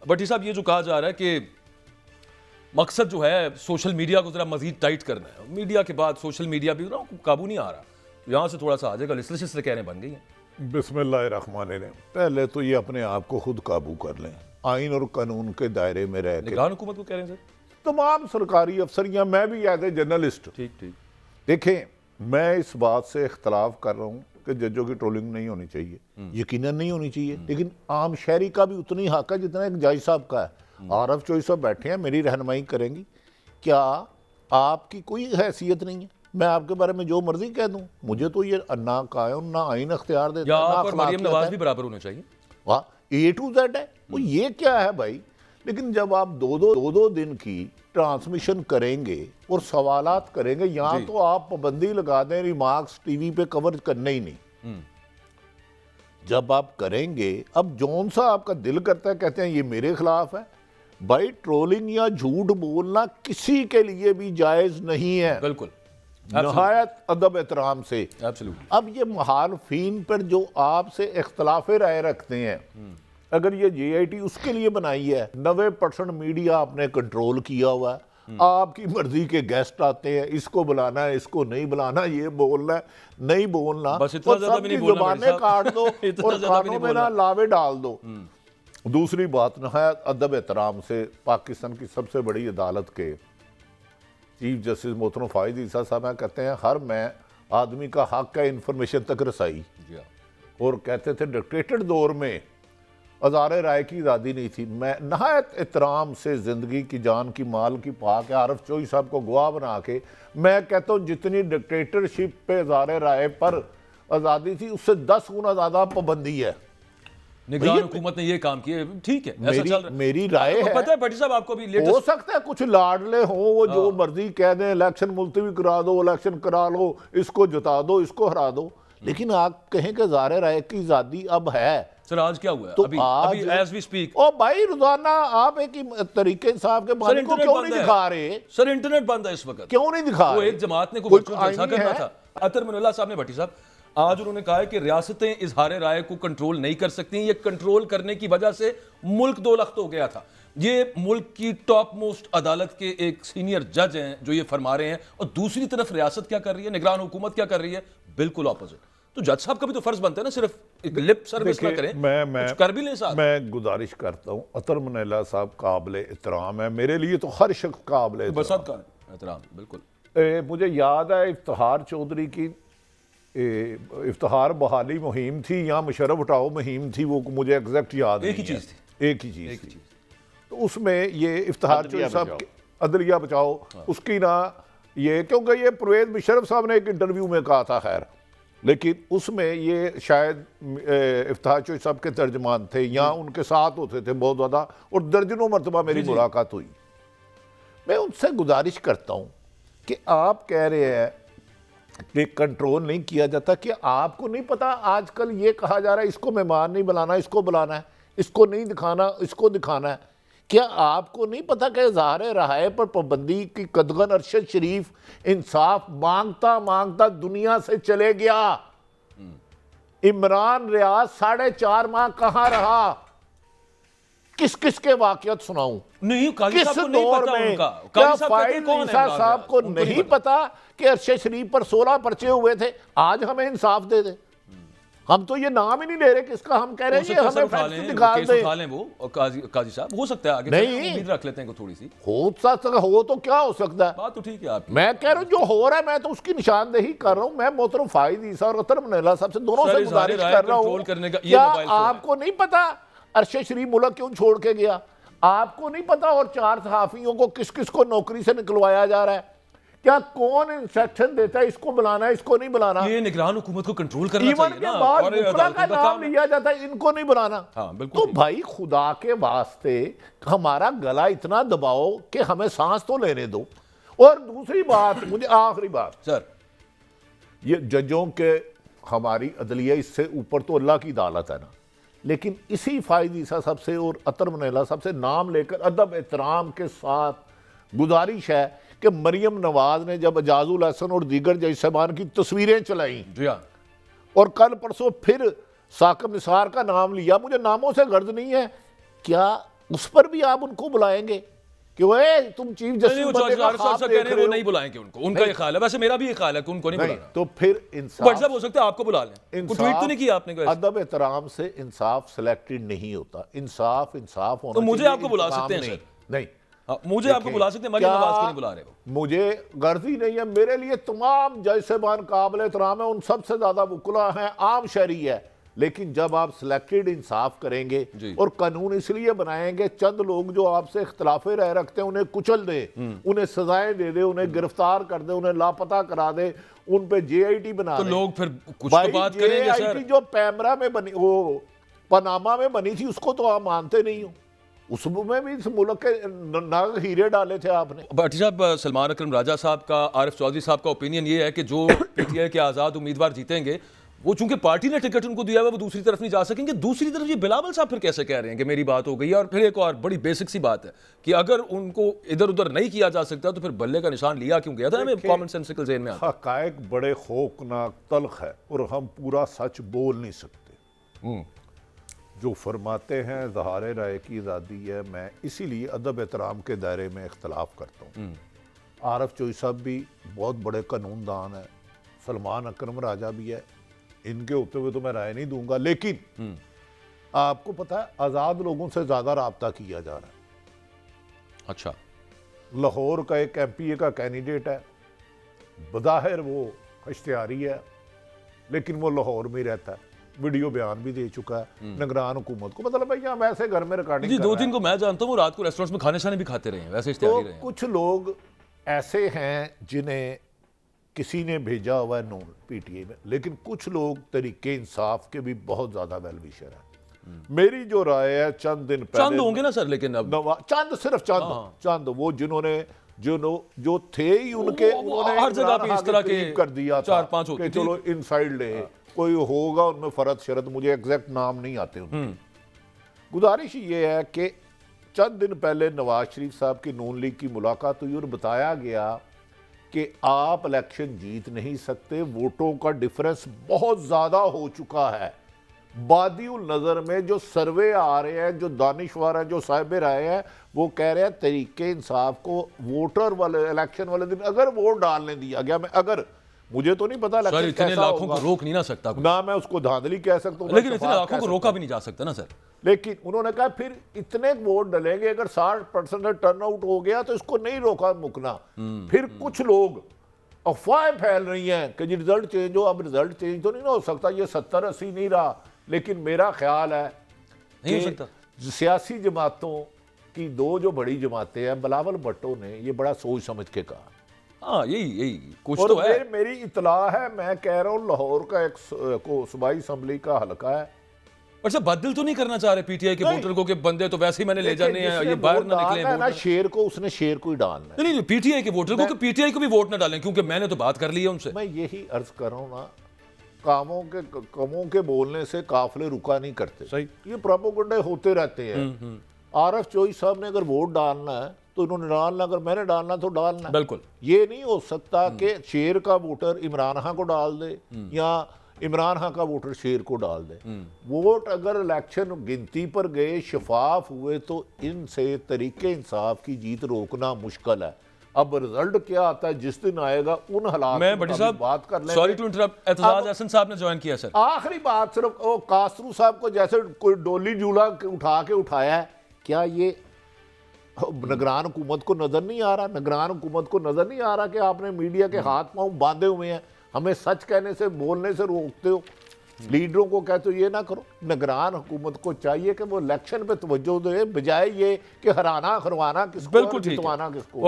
भट्टी साहब, ये जो कहा जा रहा है कि मकसद जो है सोशल मीडिया को जरा मजीद टाइट करना है, मीडिया के बाद सोशल मीडिया भी ना काबू नहीं आ रहा, यहाँ से थोड़ा सा आ जाएगा, लिस्टर कहने बन गई हैं। बिस्मिल्लाहिर्रहमानिर्रहीम। पहले तो ये अपने आप को खुद काबू कर लें, आइन और कानून के दायरे में रह के। निगरान हुकूमत को कह रहे हैं सर, तमाम सरकारी अफसर या मैं भी एज ए जर्नलिस्ट, ठीक ठीक, देखें मैं इस बात से इख्तलाफ कर रहा हूँ कि जजों की ट्रोलिंग नहीं होनी चाहिए, यकीनन नहीं होनी चाहिए, लेकिन आम शहरी का भी उतनी हक है जितना एक जज साहब का है। आरफ चोई साहब बैठे हैं, मेरी रहनुमाई करेंगी, क्या आपकी कोई हैसियत नहीं है? मैं आपके बारे में जो मर्जी कह दूं, मुझे तो ये ना कायम ना आइन अख्तियार देता है, आप और मरियम नवाज भी बराबर होने चाहिए। वाह, A to Z है वो, ये क्या है भाई? लेकिन जब आप दो दिन की ट्रांसमिशन करेंगे और सवालात करेंगे, यहाँ तो आप पाबंदी लगा दें रिमार्क्स टीवी पे कवर करने ही नहीं। जब आप करेंगे, अब जौन सा आपका दिल करता है कहते हैं ये मेरे खिलाफ है, भाई ट्रोलिंग या झूठ बोलना किसी के लिए भी जायज नहीं है, बिल्कुल नहायत अदब एहतराम से। अब ये मुखालिफिन पर जो आपसे इख्तलाफ राय रखते हैं, अगर ये JIT उसके लिए बनाई है, 90% मीडिया आपने कंट्रोल किया हुआ है, आपकी मर्जी के गेस्ट आते हैं, इसको बुलाना है, इसको नहीं बुलाना, ये बोलना है, नहीं बोलना, बस इतना ज्यादा भी नहीं बोलना, जुबानें काट दो और खानों में ना लावे डाल दो। दूसरी बात, नहायत अदब एहतराम से पाकिस्तान की सबसे बड़ी अदालत के चीफ जस्टिस मोहतरम फायद ईसा साहब कहते हैं हर मैं आदमी का हक है इंफॉर्मेशन तक रसाई, और कहते थे डिक्टेटेड दौर में हज़ारे राय की आज़ादी नहीं थी। मैं नहायत एहतराम से ज़िंदगी की, जान की, माल की पाक है, आरफ चोई साहब को गवाह बना के मैं कहता हूँ जितनी डिक्टेटरशिप पे हज़ारे राय पर आज़ादी थी उससे 10 गुना ज़्यादा पाबंदी है। निगरान हुकूमत ने ये काम किया, ठीक है, ऐसा चल रहा है। मेरी राय है, पता है भट्टी साहब आपको भी हो सकता है कुछ लाडले हो, वो जो मर्जी कह दें, इलेक्शन मुलतवी करा दो, इलेक्शन करा लो, इसको जिता दो, इसको हरा दो, लेकिन आप कहें कि हज़ारे राय की आज़ादी अब है। सर आज क्या हुआ है? तो अभी एज वी स्पीक, ओ भाई रोजाना आप एक ही तरीके साहब के बारे को क्यों नहीं दिखा रहे? सर इंटरनेट बंद है इस वक्त, क्यों नहीं दिखा रहे? वो एक जमात ने कोई जलसा करना था, अतर मिनुल्लाह साहब ने, भट्टी साहब आज उन्होंने कहा है कि रियासतें इजहार राय को कंट्रोल नहीं कर सकती, ये कंट्रोल करने की वजह से मुल्क दो लख्त हो गया था। ये मुल्क की टॉप मोस्ट अदालत के एक सीनियर जज हैं जो ये फरमा रहे हैं, और दूसरी तरफ रियासत क्या कर रही है, निगरान हुकूमत क्या कर रही है, बिल्कुल ऑपोजिट। तो जज साहब का भी तो फर्ज बनता है ना, सिर्फ एक लिप सर्विस ना करें, कुछ कर भी लें साहब। मैं गुजारिश करता हूँ, अतर मुनल्ला साहब काबिल एहतराम है, मेरे लिए तो हर शख्स काबिल एहतराम, बिल्कुल। मुझे याद है इफ्तिखार चौधरी की इफ्तिखार बहाली मुहिम थी या मुशर्रफ उठाओ मुहिम थी, वो मुझे एग्जैक्ट याद एक ही चीज़ थी, एक ही चीज़ थी। तो उसमें ये इफ्तिखार चौधरी साहब अदलिया बचाओ, उसकी ना ये, क्योंकि ये परवेज मुशर्रफ साहब ने एक इंटरव्यू में कहा था, खैर, लेकिन उसमें ये शायद इफ्तिखार चौधरी साहब के तर्जमान थे या उनके साथ होते थे बहुत ज़्यादा, और दर्जनों मरतबा मेरी मुलाकात हुई। मैं उनसे गुजारिश करता हूँ कि आप कह रहे हैं कि कंट्रोल नहीं किया जाता, कि आपको नहीं पता आजकल ये कहा जा रहा है इसको मेहमान नहीं बुलाना, इसको बुलाना है, इसको नहीं दिखाना, इसको दिखाना है। क्या आपको नहीं पता कि इज़हार राय पर पाबंदी की कदगन अरशद शरीफ इंसाफ मांगता मांगता दुनिया से चले गया? इमरान रियाज 4.5 माह कहाँ रहा? किस किस के वाकयात सुनाऊं? नहीं, किस दौर में? क्या फाइज ईसा साहब को नहीं पता कि अरशद शरीफ पर 16 पर्चे हुए थे? आज हमें इंसाफ दे दे। हम तो ये नाम ही नहीं ले रहे किसका, हम कह रहे हैं हमें फैक्ट निकाल दे। उठा लें वो काजी साहब, हो सकता है आगे नहीं उम्मीद रख लेते हैं थोड़ी सी, हो तो क्या हो सकता है, बात तो ठीक है आप। मैं कह रहा हूँ जो हो रहा है मैं तो उसकी निशानदेही कर रहा हूँ। मैं मोहतरम फाइज ईसा और अतर मुनल्ला साहब से दोनों से गुजारिश कर रहा हूँ, क्या आपको नहीं पता अरशद शरीफ मुल्क क्यों छोड़ के गया? आपको नहीं पता और 4 सहाफियों को किस किस को नौकरी से निकलवाया जा रहा है? क्या कौन इंस्ट्रक्शन देता है इसको बुलाना है, इसको नहीं बुलाना? ये निगरान हुकूमत को कंट्रोल करना चाहिए ना, के बाद मुखला का नाम लिया जाता है, इनको नहीं बुलाना। हाँ, बिल्कुल। तो भाई खुदा के वास्ते हमारा गला इतना दबाओ कि हमें सांस तो लेने दो। और दूसरी बात, मुझे आखिरी बात सर, ये जजों के, हमारी अदलिया इससे ऊपर तो अल्लाह की अदालत है ना, लेकिन इसी फाइज ईसा साहब से और अतर मुनल्ला साहब से नाम लेकर अदब एहतराम के साथ गुजारिश है कि मरियम नवाज ने जब एजाजुल हसन और दीगर जज साहबान की तस्वीरें चलाई और कल परसों फिर साकिब निसार का नाम लिया, मुझे नामों से गर्ज नहीं है, क्या उस पर भी आप उनको बुलाएंगे कि वो तुम चीफ जस्टिस बनने का ख्वाब देख रहे हो? वो नहीं बुलाएंगे उनको, उनका ये ख्याल है, वैसे मेरा भी ये ख्याल है कि उनको नहीं बुलाना। तो फिर इंसाफ हो सकता है आपको बुला लें, ट्वीट तो नहीं किया आपने कोई? अदब एहतराम से इंसाफ सिलेक्टेड नहीं होता, इंसाफ इंसाफ होना। तो मुझे आपको बुला सकते हैं सर? नहीं, मुझे आपको बुला सकते हैं, मरियम नवाज को नहीं बुला रहे हो? मुझे गर्ज ही नहीं है। मेरे लिए तमाम जज साहबान काबिल एहतराम है, उन सबसे ज्यादा वकुला हैं, आम शहरी है, लेकिन जब आप सिलेक्टेड इंसाफ करेंगे और कानून इसलिए बनाएंगे चंद लोग जो आपसे इख्तलाफे राय रखते हैं उन्हें कुचल दे, उन्हें सजाएं दे दे, उन्हें गिरफ्तार कर दे, उन्हें लापता करा दे, उन पे JIT बना तो दे। लोग फिर कुछ तो बात करेंगे सर। जो पैमरा में बनी, वो पनामा में बनी थी, उसको तो आप मानते नहीं हो। उसमें भी इस मुल्क के नाग हीरे डाले थे आपने। भट्टी साहब, सलमान अकरम राजा साहब का, आरिफ चौधरी साहब का ओपिनियन ये है कि जो PTI के आज़ाद उम्मीदवार जीतेंगे, वो चूंकि पार्टी ने टिकट उनको दिया है वो दूसरी तरफ नहीं जा सकेंगे। दूसरी तरफ ये बिलावल साहब फिर कैसे कह रहे हैं कि मेरी बात हो गई है? और फिर एक और बड़ी बेसिक सी बात है कि अगर उनको इधर उधर नहीं किया जा सकता तो फिर बल्ले का निशान लिया क्यों गया था? हमें कॉमन सेंसिकल ज़हन में आता है। हक़ाइक़ बड़े खौफनाक तल्ख है और हम पूरा सच बोल नहीं सकते। जो फरमाते हैं ज़हारे राय की आज़ादी है, मैं इसीलिए अदब एहतराम के दायरे में इख्तलाफ करता हूँ। आरिफ चौधरी साहब भी बहुत बड़े कानूनदान है, सलमान अकरम राजा भी है, इनके होते हुए तो मैं राय नहीं दूंगा, लेकिन आपको पता है आज़ाद लोगों से ज़्यादा राब्ता किया जा रहा है। अच्छा, लाहौर का एक MPA का कैंडिडेट है, बज़ाहिर वो इश्तिहारी है, लेकिन वो लाहौर में रहता है, वीडियो बयान भी दे चुका है निगरान हुकूमत को। मतलब भाई यहाँ वैसे घर में रिकॉर्डिंग जी, 2-3 को मैं जानता हूँ, वो रात को रेस्टोरेंट्स में खाने शाने भी खाते रहे हैं, वैसे इश्तिहारी रहे हैं। कुछ लोग ऐसे हैं जिन्हें किसी ने भेजा हुआ है नून PTI में, लेकिन कुछ लोग तरीके इंसाफ के भी बहुत ज्यादा वेल विशर है। मेरी जो राय है, चंद दिन पहले चंद होंगे ना सर, लेकिन अब चंद सिर्फ चंद वो जिन्होंने जो थे ही उन्होंने हर जगह पे इस तरह के कर दिया 4-5 होते, चलो इनसाइड ले कोई होगा उनमें फरद शरद, मुझे एग्जैक्ट नाम नहीं आते उनके। गुजारिश ये है कि चंद दिन पहले नवाज शरीफ साहब की नून लीग की मुलाकात हुई और बताया गया कि आप इलेक्शन जीत नहीं सकते, वोटों का डिफरेंस बहुत ज्यादा हो चुका है। बादिउल नजर में जो सर्वे आ रहे हैं, जो दानिशवार हैं, जो साहिब राय हैं, वो कह रहे हैं तरीके इंसाफ को वोटर वाले इलेक्शन वाले दिन अगर वोट डालने दिया गया, मैं अगर मुझे तो नहीं पता सर, इतने लाखों को रोक नहीं ना सकता ना, मैं उसको धांधली कह सकता हूँ, लेकिन इतने लाखों को रोका भी नहीं जा सकता ना सर। लेकिन उन्होंने कहा फिर इतने वोट डलेंगे, अगर 60% टर्नआउट हो गया तो इसको नहीं रोका मुकना। फिर कुछ लोग अफवाहें फैल रही हैं कि जी रिजल्ट चेंज हो। अब रिजल्ट चेंज तो नहीं ना हो सकता, ये 70-80 नहीं रहा, लेकिन मेरा ख्याल है नहीं हो सकता। सियासी जमातों की दो जो बड़ी जमातें हैं, बिलावल भुट्टो ने ये बड़ा सोच समझ के कहा। हाँ, यही कुछ और तो है। मेरी इतला है, मैं कह रहा हूँ लाहौर का एक सूबाई असम्बली का हल्का है। अच्छा, बदल तो नहीं करना चाह रहे PTI के वोटर को कि बंदे तो वैसे ही मैंने ले जाने हैं, ये बाहर ना निकले ना, शेर को उसने शेर को ही डालना है। नहीं, PTI के वोटर को कि PTI को भी वोट ना डालें, क्योंकि मैंने तो बात कर ली है उनसे। मैं यही अर्ज कर रहा हूँ ना, कामों के बोलने से काफिले रुका नहीं करते। सही, ये प्रोपेगेंडा होते रहते हैं। आरिफ चौधरी साहब ने अगर वोट डालना है तो उन्होंने डालना, अगर मैंने डालना तो डालना। बिल्कुल, ये नहीं हो सकता कि शेर का वोटर इमरान खान को डाल दे या इमरान खान का वोटर शेर को डाल दे। वोट अगर इलेक्शन गिनती पर गए, शफाफ हुए, तो इनसे तरीके इंसाफ की जीत रोकना मुश्किल है। अब रिजल्ट क्या आता है जिस दिन आएगा, उन हालात मैं भट्टी साहब बात कर लेंगे। Sorry to interrupt, Aitzaz Hasan साहब ने ज्वाइन किया सर। आखिरी बात सिर्फ वो कासरू साहब को जैसे कोई डोली जूला उठा के उठाया है, क्या ये निगरान हुकूमत को नजर नहीं आ रहा? निगरान हुकूमत को नजर नहीं आ रहा कि आपने मीडिया के हाथ पांव बांधे हुए हैं, हमें सच कहने से बोलने से रोकते हो, लीडरों को कहते हो ये ना करो। निगरान हुकूमत को चाहिए कि वो इलेक्शन पे तवज्जो दे, बजाय ये कि हराना खरवाना किसको, जितवाना किसको।